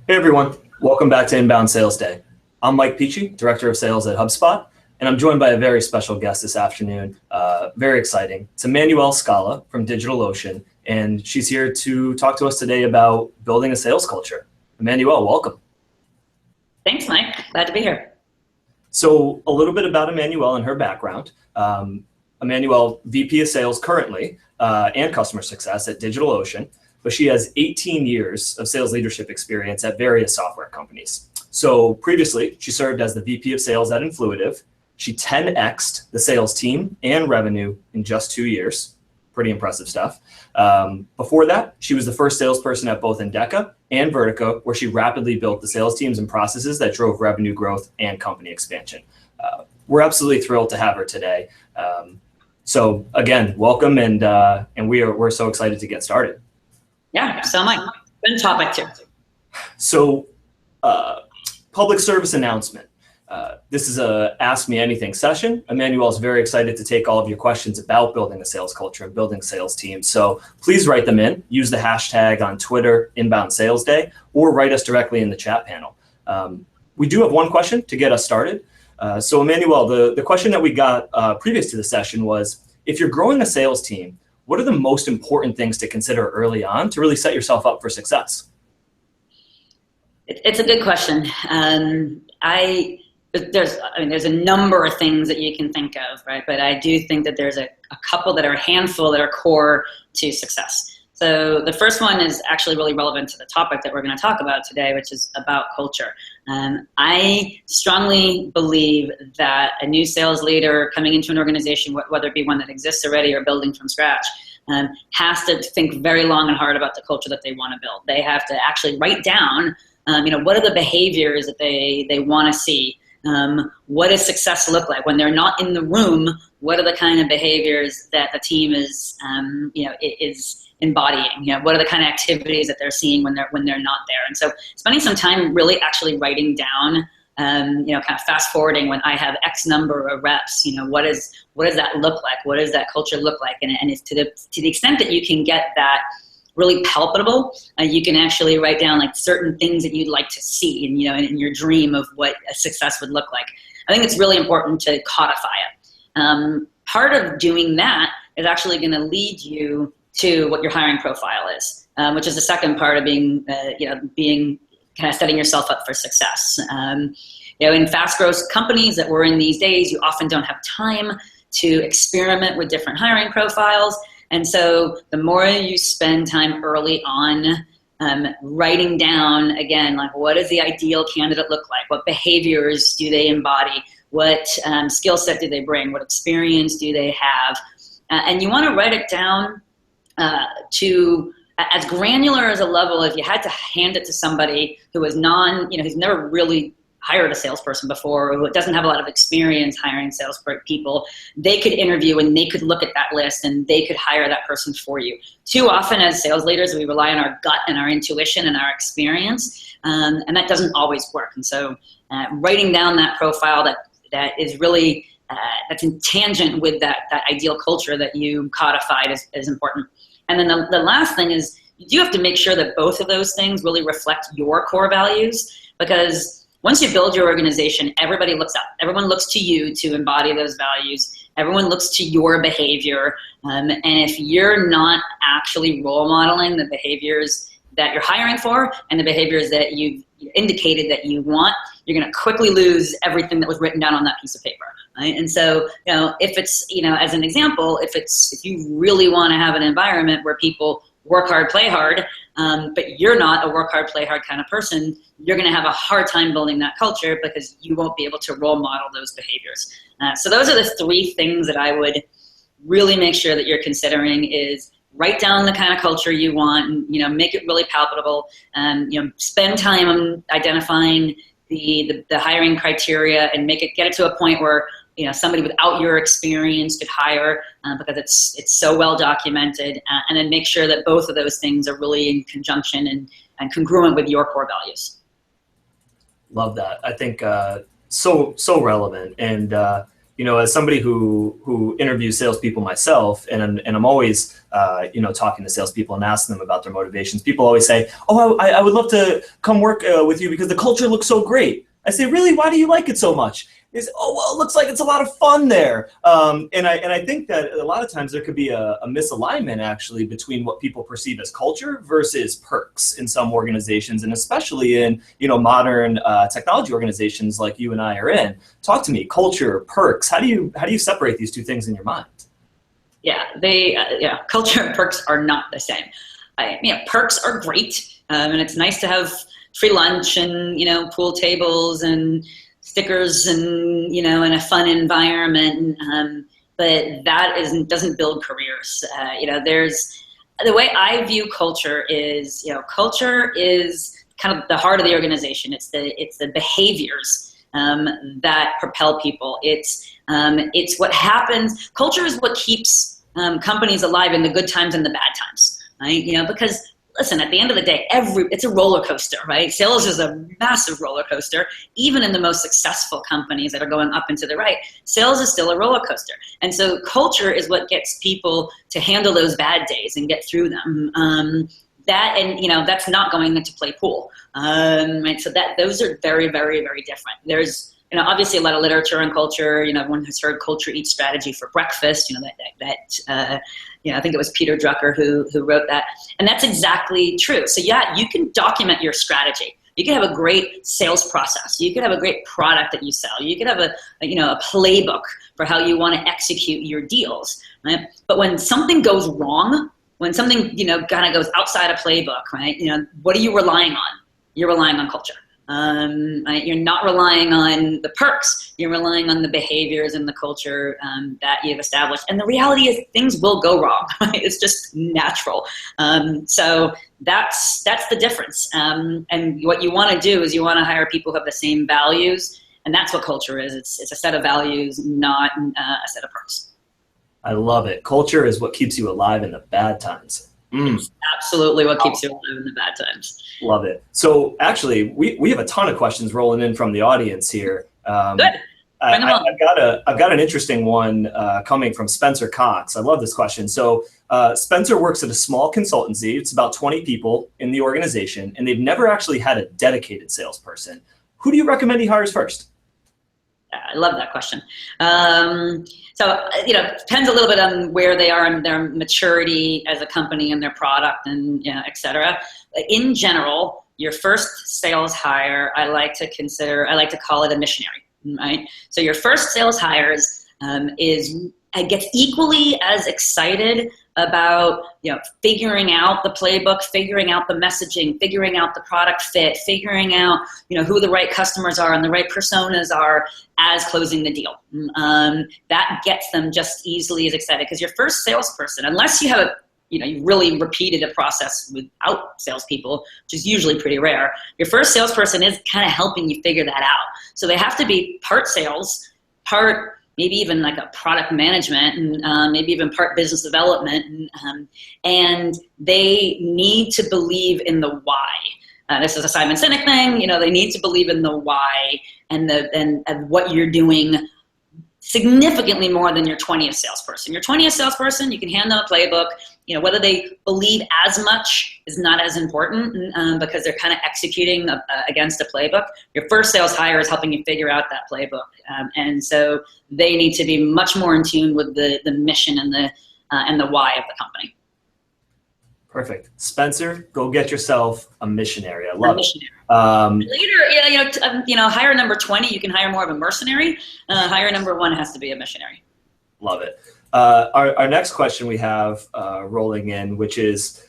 Hey everyone, welcome back to Inbound Sales Day. I'm Mike Peachy, Director of Sales at HubSpot, and I'm joined by a very special guest this afternoon. Very exciting. It's Emmanuelle Skala from DigitalOcean, and she's here to talk to us today about building a sales culture. Emmanuelle, welcome. Thanks, Mike. Glad to be here. So a little bit about Emmanuelle and her background. Emmanuelle, VP of Sales currently and Customer Success at DigitalOcean, but she has 18 years of sales leadership experience at various software companies. So previously, she served as the VP of Sales at Influitive. She 10x'd the sales team and revenue in just 2 years. Pretty impressive stuff. Before that, she was the first salesperson at both Endeca and Vertigo, where she rapidly built the sales teams and processes that drove revenue growth and company expansion. We're absolutely thrilled to have her today. So again, welcome, and we're so excited to get started. Yeah, so am I. Good topic too. So, public service announcement. This is a Ask Me Anything session. Emmanuelle is very excited to take all of your questions about building a sales culture and building sales teams. So please write them in. Use the hashtag on Twitter, Inbound Sales Day, or write us directly in the chat panel. We do have one question to get us started. So Emmanuelle, the question that we got previous to the session was, if you're growing a sales team, what are the most important things to consider early on to really set yourself up for success? It's a good question. There's a number of things that you can think of, right? But I do think that there's a couple that are a handful that are core to success. So the first one is actually really relevant to the topic that we're going to talk about today, which is about culture. I strongly believe that a new sales leader coming into an organization, whether it be one that exists already or building from scratch, has to think very long and hard about the culture that they want to build. They have to actually write down, what are the behaviors that they want to see? What does success look like when they're not in the room? What are the kind of behaviors that the team is embodying? What are the kind of activities that they're seeing when they're not there? And so spending some time really actually writing down, kind of fast forwarding when I have X number of reps, what does that look like? What does that culture look like? And it's to the extent that you can get that really palpable, you can actually write down like certain things that you'd like to see and, in your dream of what a success would look like. I think it's really important to codify it. Part of doing that is actually going to lead you to what your hiring profile is, which is the second part of being kind of setting yourself up for success. In fast growth companies that we're in these days, you often don't have time to experiment with different hiring profiles. And so the more you spend time early on writing down, again, like what does the ideal candidate look like? What behaviors do they embody? What skill set do they bring? What experience do they have? And you want to write it down to as granular as a level. If you had to hand it to somebody who is who's never really hired a salesperson before, or who doesn't have a lot of experience hiring salespeople, they could interview and they could look at that list and they could hire that person for you. Too often as sales leaders, we rely on our gut and our intuition and our experience, and that doesn't always work. And so writing down that profile that is really, that's in tangent with that ideal culture that you codified is important. And then the last thing is you do have to make sure that both of those things really reflect your core values, because once you build your organization, everybody looks up. Everyone looks to you to embody those values. Everyone looks to your behavior. And if you're not actually role modeling the behaviors that you're hiring for and the behaviors that you've indicated that you want, you're going to quickly lose everything that was written down on that piece of paper. Right? And so, if it's, as an example, if you really want to have an environment where people work hard, play hard, but you're not a work hard, play hard kind of person, you're going to have a hard time building that culture because you won't be able to role model those behaviors. So those are the three things that I would really make sure that you're considering is write down the kind of culture you want and, make it really palpable, spend time on identifying the hiring criteria and get it to a point where somebody without your experience could hire because it's so well documented, and then make sure that both of those things are really in conjunction and congruent with your core values. Love that. I think so relevant. And as somebody who interviews salespeople myself, and I'm always talking to salespeople and asking them about their motivations. People always say, "Oh, I would love to come work with you because the culture looks so great." I say, "Really? Why do you like it so much?" They say, "Oh, well, it looks like it's a lot of fun there." And I think that a lot of times there could be a misalignment actually between what people perceive as culture versus perks in some organizations, and especially in modern technology organizations like you and I are in. Talk to me, culture, perks. How do you separate these two things in your mind? Yeah, culture and perks are not the same. Perks are great, and it's nice to have free lunch and pool tables and stickers and in a fun environment. But that doesn't build careers. There's the way I view culture is culture is kind of the heart of the organization. It's the behaviors that propel people. It's what happens. Culture is what keeps companies alive in the good times and the bad times, right? Because listen, at the end of the day, it's a roller coaster, right? Sales is a massive roller coaster. Even in the most successful companies that are going up and to the right, sales is still a roller coaster. And so culture is what gets people to handle those bad days and get through them. That's not going to play pool, right? So those are very, very, very different. There's obviously a lot of literature on culture. Everyone has heard culture eats strategy for breakfast. I think it was Peter Drucker who wrote that. And that's exactly true. So yeah, you can document your strategy. You can have a great sales process. You could have a great product that you sell. You could have a playbook for how you want to execute your deals, right? But when something goes wrong, when something, kind of goes outside a playbook, right? What are you relying on? You're relying on culture. You're not relying on the perks. You're relying on the behaviors and the culture that you've established. And the reality is things will go wrong. Right? It's just natural. So that's the difference. And what you want to do is you want to hire people who have the same values. And that's what culture is. It's a set of values, not a set of perks. I love it. Culture is what keeps you alive in the bad times. It's absolutely what keeps you alive in the bad times. Love it. So actually, we have a ton of questions rolling in from the audience here. Good. I've got an interesting one coming from Spencer Cox. I love this question. So Spencer works at a small consultancy. It's about 20 people in the organization, and they've never actually had a dedicated salesperson. Who do you recommend he hires first? I love that question. So, it depends a little bit on where they are in their maturity as a company and their product and, et cetera. In general, your first sales hire, I like to call it a missionary, right? So your first sales hire gets equally as excited about, figuring out the playbook, figuring out the messaging, figuring out the product fit, figuring out, who the right customers are and the right personas are as closing the deal. That gets them just easily as excited because your first salesperson, unless you have you really repeated a process without salespeople, which is usually pretty rare, your first salesperson is kind of helping you figure that out. So they have to be part sales, part maybe even like a product management, and maybe even part business development, and they need to believe in the why. This is a Simon Sinek thing. They need to believe in the why and what you're doing significantly more than your 20th salesperson. Your 20th salesperson, you can hand them a playbook. Whether they believe as much is not as important because they're kind of executing against a playbook. Your first sales hire is helping you figure out that playbook. And so they need to be much more in tune with the mission and the why of the company. Perfect. Spencer, go get yourself a missionary. I love it. Later, hire number 20, you can hire more of a mercenary. Hire number 1 has to be a missionary. Love it. Our next question we have rolling in, which is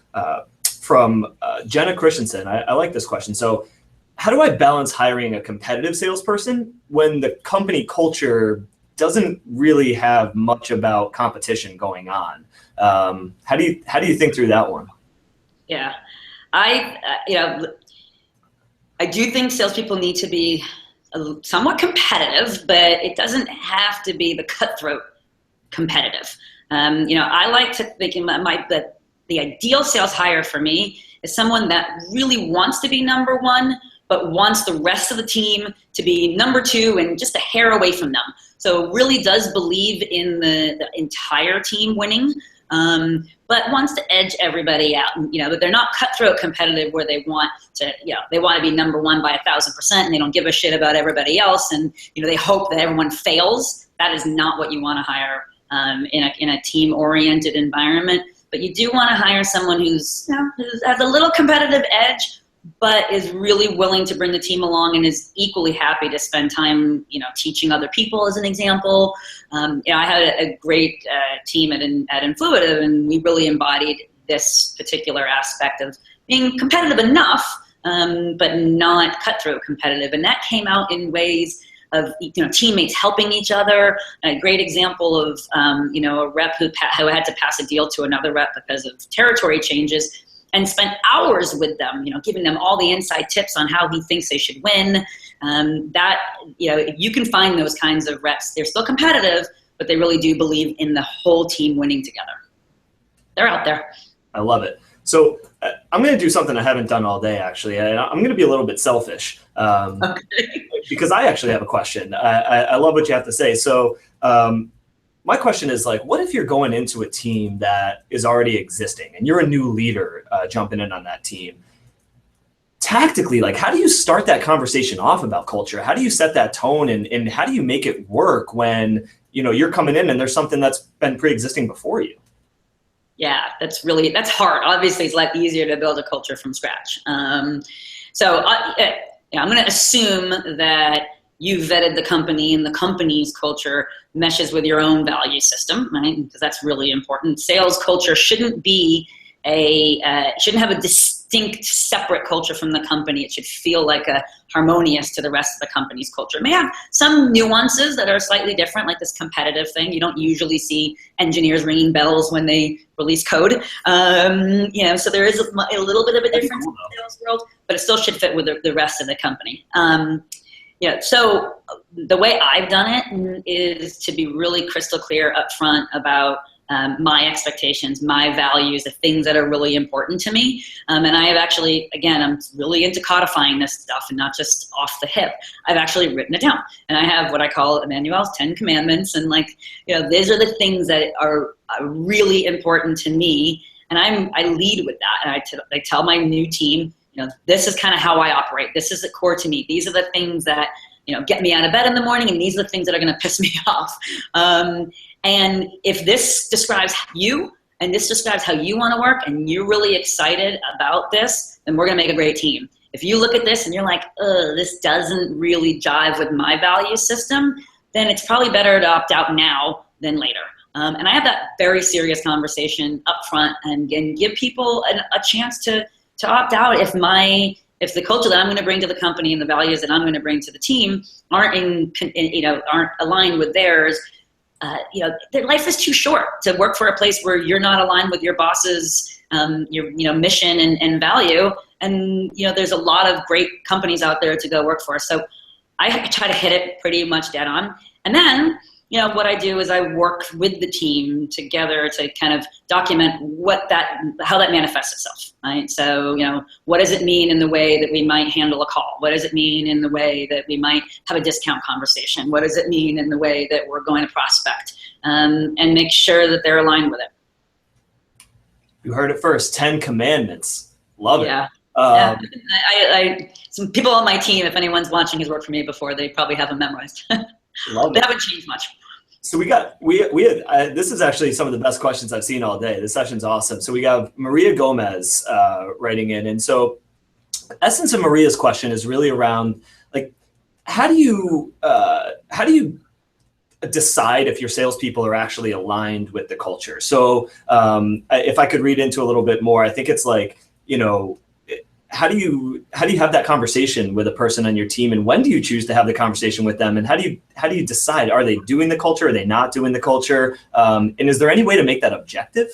from Jenna Christensen. I like this question. So how do I balance hiring a competitive salesperson when the company culture doesn't really have much about competition going on? How do you think through that one? Yeah, I do think salespeople need to be somewhat competitive, but it doesn't have to be the cutthroat competitive. I like to think the ideal sales hire for me is someone that really wants to be number 1, but wants the rest of the team to be number 2 and just a hair away from them. So really does believe in the entire team winning, but wants to edge everybody out. But they're not cutthroat competitive where they want to, they want to be number 1 by 1,000%, and they don't give a shit about everybody else, and they hope that everyone fails. That is not what you want to hire in a team-oriented environment. But you do want to hire someone who has a little competitive edge, but is really willing to bring the team along and is equally happy to spend time, teaching other people, as an example. I had a great team at Influitive, and we really embodied this particular aspect of being competitive enough, but not cutthroat competitive. And that came out in ways of teammates helping each other. A great example of a rep who had to pass a deal to another rep because of territory changes, and spent hours with them, giving them all the inside tips on how he thinks they should win. If you can find those kinds of reps, they're still competitive, but they really do believe in the whole team winning together. They're out there. I love it. So I'm going to do something I haven't done all day, actually. I'm going to be a little bit selfish because I actually have a question. I love what you have to say. So my question is, what if you're going into a team that is already existing and you're a new leader jumping in on that team? Tactically, how do you start that conversation off about culture? How do you set that tone, and how do you make it work when you're coming in and there's something that's been pre-existing before you? Yeah, that's hard. Obviously, it's a lot easier to build a culture from scratch. I'm going to assume that you vetted the company and the company's culture meshes with your own value system, right? Because that's really important. Sales culture shouldn't have a distinct, separate culture from the company. It should feel like harmonious to the rest of the company's culture. It may have some nuances that are slightly different, like this competitive thing. You don't usually see engineers ringing bells when they release code. So there is a little bit of a difference in the sales world, but it still should fit with the rest of the company. So the way I've done it is to be really crystal clear up front about my expectations, my values, the things that are really important to me. And I have actually, again, I'm really into codifying this stuff and not just off the hip. I've actually written it down. And I have what I call Emmanuelle's 10 commandments. And these are the things that are really important to me. And I lead with that. And I tell my new team, this is kind of how I operate. This is the core to me. These are the things that, get me out of bed in the morning, and these are the things that are going to piss me off. And if this describes you, and this describes how you want to work, and you're really excited about this, then we're going to make a great team. If you look at this and you're like, this doesn't really jive with my value system, then it's probably better to opt out now than later. And I have that very serious conversation up front and give people a chance to opt out if the culture that I'm going to bring to the company and the values that I'm going to bring to the team aren't aligned with theirs. Their life is too short to work for a place where you're not aligned with your boss's mission and value. And there's a lot of great companies out there to go work for. So I try to hit it pretty much dead on. And then what I do is I work with the team together to kind of document how that manifests itself, right? So, what does it mean in the way that we might handle a call? What does it mean in the way that we might have a discount conversation? What does it mean in the way that we're going to prospect? And make sure that they're aligned with it. You heard it first, 10 commandments. Love it. Yeah. Some people on my team, if anyone's watching has worked for me before, they probably have them memorized. They haven't changed much. So we had this is actually some of the best questions I've seen all day. This session's awesome. So we have Maria Gomez writing in. And so essence of Maria's question is really around how do you decide if your salespeople are actually aligned with the culture? So if I could read into a little bit more, I think it's how do you have that conversation with a person on your team, and when do you choose to have the conversation with them, and how do you decide, are they doing the culture, are they not doing the culture, and is there any way to make that objective?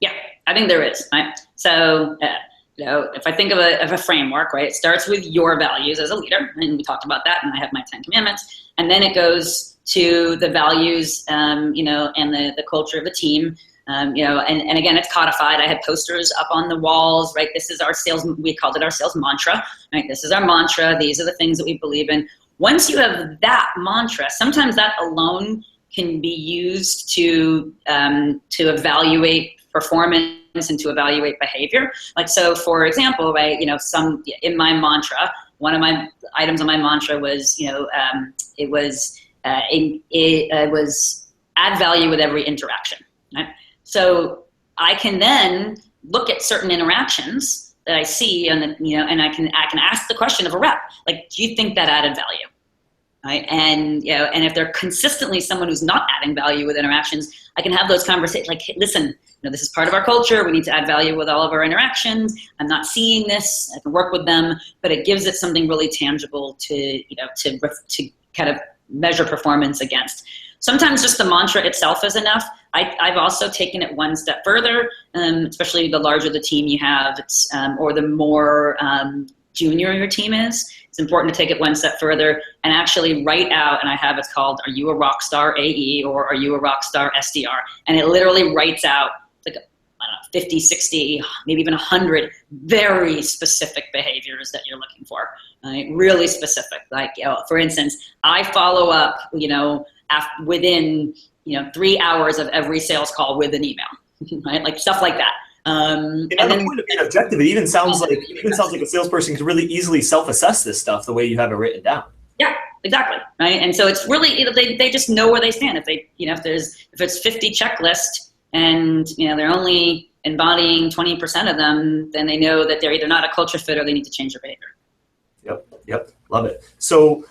Yeah, I think there is, right? So if I think of a framework, right, it starts with your values as a leader, and we talked about that, and I have my 10 commandments, and then it goes to the values and the culture of the team. And again, it's codified. I had posters up on the walls, right? This is our sales, we called it our sales mantra, right? This is our mantra. These are the things that we believe in. Once you have that mantra, sometimes that alone can be used to evaluate performance and to evaluate behavior. Like, so for example, right, in my mantra, one of my items on my mantra was, it was add value with every interaction, right? So I can then look at certain interactions that I see and I can ask the question of a rep, like, do you think that added value? Right? And if they're consistently someone who's not adding value with interactions, I can have those conversations like, hey, listen, this is part of our culture. We need to add value with all of our interactions. I'm not seeing this. I can work with them, but it gives it something really tangible to kind of measure performance against. Sometimes just the mantra itself is enough. I've also taken it one step further, especially the larger the team you have, or the more junior your team is. It's important to take it one step further and actually write out, and I have, it's called, are you a rock star AE or are you a rock star SDR? And it literally writes out like, I don't know, 50, 60, maybe even 100 very specific behaviors that you're looking for, right? Really specific. Like, for instance, I follow up, within 3 hours of every sales call with an email, right? Like stuff like that. And on the point of being objective, it even sounds like a salesperson could really easily self-assess this stuff the way you have it written down. Yeah, exactly. Right. And so it's really, they just know where they stand. If they, if it's 50 checklists and, they're only embodying 20% of them, then they know that they're either not a culture fit or they need to change their behavior. Yep. Love it. So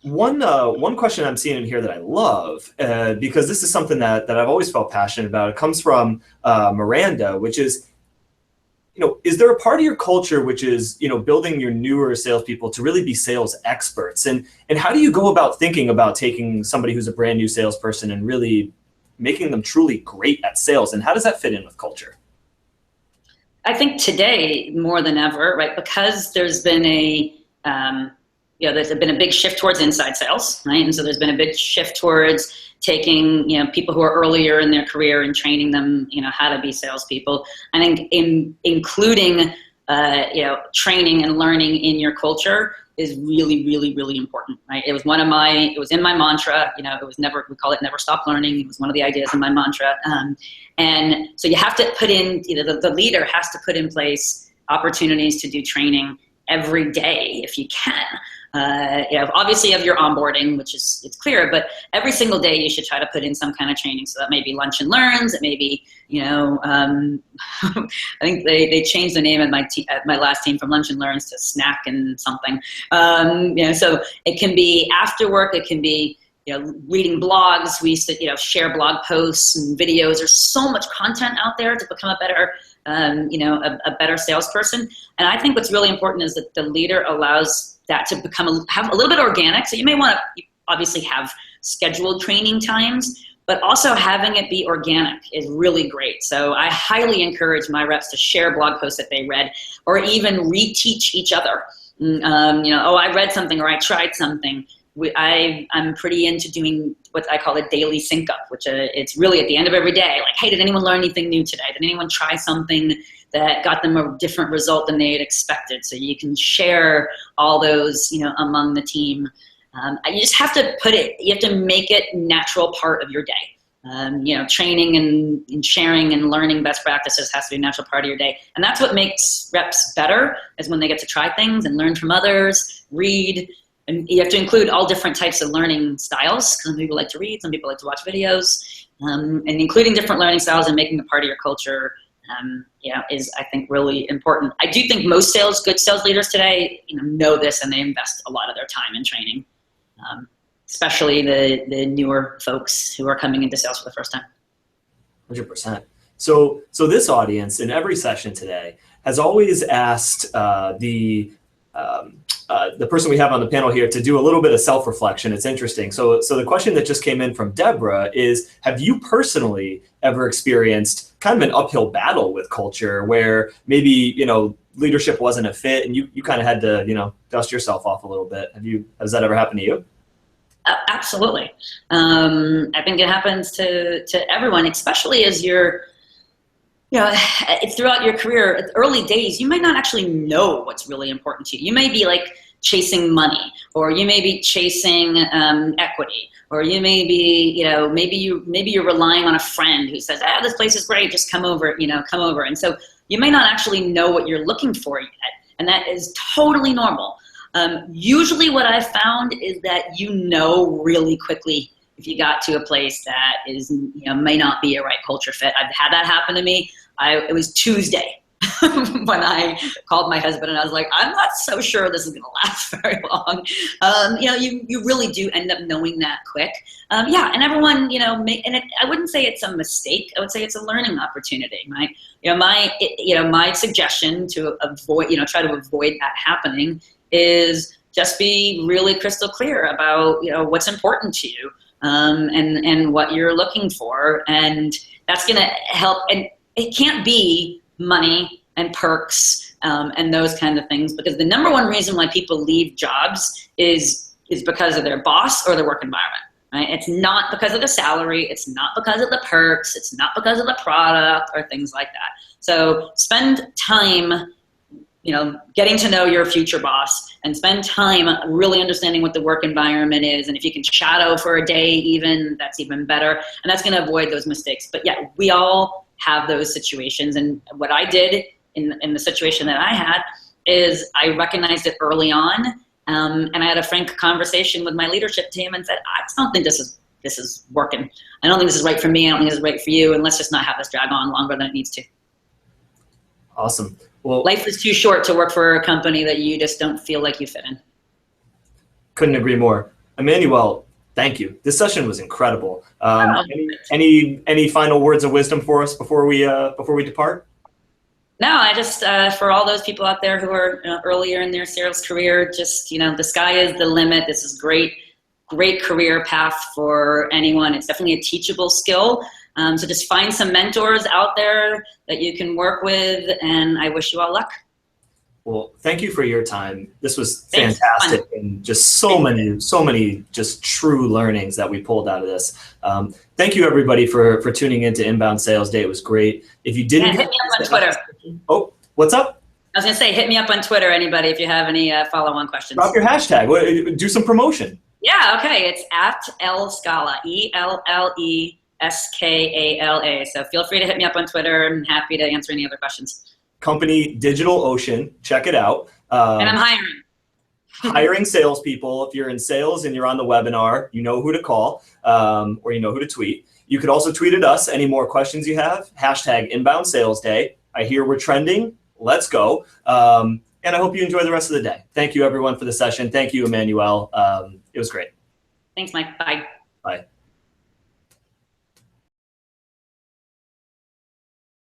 one question I'm seeing in here that I love, because this is something that I've always felt passionate about. It comes from Miranda, which is, is there a part of your culture which is, building your newer salespeople to really be sales experts? And how do you go about thinking about taking somebody who's a brand new salesperson and really making them truly great at sales? And how does that fit in with culture? I think today more than ever, right? Because there's been there's been a big shift towards inside sales, right? And so there's been a big shift towards taking, people who are earlier in their career and training them, how to be salespeople. I think including, training and learning in your culture is really, really, really important, right? It was in my mantra, it was we call it never stop learning. It was one of the ideas in my mantra. And so you have to put in, the leader has to put in place opportunities to do training every day if you can. Obviously you have your onboarding, which it's clear, but every single day you should try to put in some kind of training. So that may be lunch and learns. It may be, I think they changed the name at my last team from lunch and learns to snack and something. So it can be after work. It can be, reading blogs. We used to, share blog posts and videos. There's so much content out there to become a better, a better salesperson. And I think what's really important is that the leader allows that to have a little bit organic. So you may want to obviously have scheduled training times, but also having it be organic is really great. So I highly encourage my reps to share blog posts that they read or even reteach each other. I read something or I tried something. I'm pretty into doing what I call a daily sync up, which it's really at the end of every day. Like, hey, did anyone learn anything new today? Did anyone try something that got them a different result than they had expected? So you can share all those, among the team. You just have to you have to make it a natural part of your day. Training and sharing and learning best practices has to be a natural part of your day. And that's what makes reps better, is when they get to try things and learn from others, read. And you have to include all different types of learning styles. Some people like to read, some people like to watch videos, and including different learning styles and making it part of your culture, is, I think, really important. I do think most good sales leaders today, know this, and they invest a lot of their time in training, especially the newer folks who are coming into sales for the first time. 100%. So this audience in every session today has always asked the person we have on the panel here to do a little bit of self-reflection. It's interesting. So the question that just came in from Deborah is, have you personally ever experienced kind of an uphill battle with culture where maybe, leadership wasn't a fit and you kind of had to, dust yourself off a little bit? Has that ever happened to you? Absolutely. I think it happens to everyone, especially as you're, throughout your career, early days, you might not actually know what's really important to you. You may be like chasing money, or you may be chasing equity, or you may be, maybe you're relying on a friend who says, this place is great, just come over, come over. And so you may not actually know what you're looking for yet, and that is totally normal. Usually what I've found is that really quickly if you got to a place that is, may not be a right culture fit. I've had that happen to me. It was Tuesday when I called my husband and I was like, I'm not so sure this is going to last very long. You really do end up knowing that quick. And everyone, I wouldn't say it's a mistake. I would say it's a learning opportunity, right? My suggestion to avoid, try to avoid that happening is just be really crystal clear about, what's important to you, and what you're looking for. And that's going to help. And it can't be money and perks, and those kind of things, because the number one reason why people leave jobs is because of their boss or their work environment, right? It's not because of the salary. It's not because of the perks. It's not because of the product or things like that. So spend time getting to know your future boss, and spend time really understanding what the work environment is. And if you can shadow for a day even, that's even better. And that's going to avoid those mistakes. But yeah, we all have those situations. And what I did in the situation that I had is I recognized it early on. And I had a frank conversation with my leadership team and said, I just don't think this is working. I don't think this is right for me. I don't think this is right for you. And let's just not have this drag on longer than it needs to. Awesome. Well, life is too short to work for a company that you just don't feel like you fit in. Couldn't agree more. Emmanuelle, thank you. This session was incredible. Any final words of wisdom for us before we depart? No, I just, for all those people out there who are earlier in their sales career, just, the sky is the limit. This is great career path for anyone. It's definitely a teachable skill. So just find some mentors out there that you can work with, and I wish you all luck. Well, thank you for your time. This was fantastic, and just so many just true learnings that we pulled out of this. Thank you everybody for tuning into Inbound Sales Day. It was great. If you didn't, hit me up on Twitter. Oh, what's up? I was gonna say, hit me up on Twitter, anybody, if you have any follow-on questions. Drop your hashtag. Do some promotion. Yeah, okay. It's @Skala, ELLESKALA. So feel free to hit me up on Twitter. I'm happy to answer any other questions. Company DigitalOcean, check it out. And I'm hiring. Hiring salespeople. If you're in sales and you're on the webinar, you know who to call, or you know who to tweet. You could also tweet at us any more questions you have. #Inbound Sales Day. I hear we're trending. Let's go. And I hope you enjoy the rest of the day. Thank you everyone for the session. Thank you, Emmanuelle. It was great. Thanks, Mike. Bye. Bye.